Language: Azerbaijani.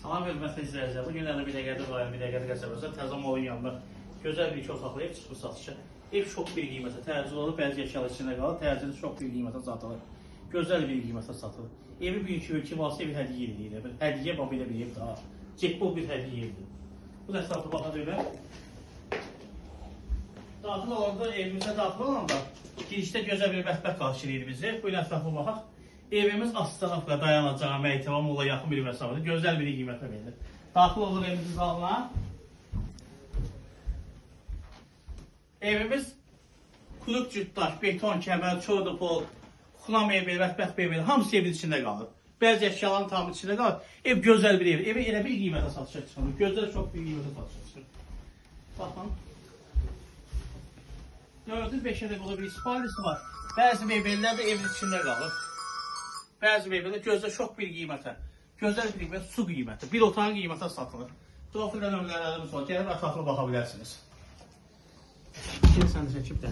Salam hörmətli izləyicilər. Bu günlərdə bir dəqiqədə var, bir dəqiqədə qəsəbəsə təzə malın yanında gözəl bir iki otaqlı ev çıxıb satışa. Ev çox bir qiymətə tərcih olunur, bəzi əşyalar içində qalır, tərcihdə çox bir qiymətə satılır. Gözəl bir qiymətə satılır. Evi bugünkü ölçü vasitə bir hədiyyə edir. Bir hədiyyə bax belə bir ev daha. Cekbol bir hədiyyə edir. Bu da ətraflı baxa belə. Daxil olanda, evimizə daxil olanda girişdə gözəl bir mətbəx qarşılayır bizi. Buyurun ətraflı baxaq. Evimiz Astanovka dayanacağı Meytəva Molla yaxın bir məsafədə gözəl bir qiymətə verilir. Daxil olur evimizin dalına. Evimiz kuluk cütdaş, beton, kəmər, çordopol, xuna mebel, mətbəx mebel hamısı evin içində qalır. Bəzi əşyaların tam içində qalır. Ev gözəl bir ev. Evi elə bir qiymətə satışa çıxır. Gözəl çox bir qiymətə satışa çıxır. Baxın. Gördünüz 5 ədəd olur bir spalisi var. Bəzi mebellər də evin içində qalır. Bəzi mebellər gözəl çox bir qiymətə. Gözəl bir qiymət, su qiyməti. Bir otağın qiymətə satılır. Daxildə nömrələrimiz var. Gəlib ətrafına baxa bilərsiniz. Şimdi sən də çəkib də.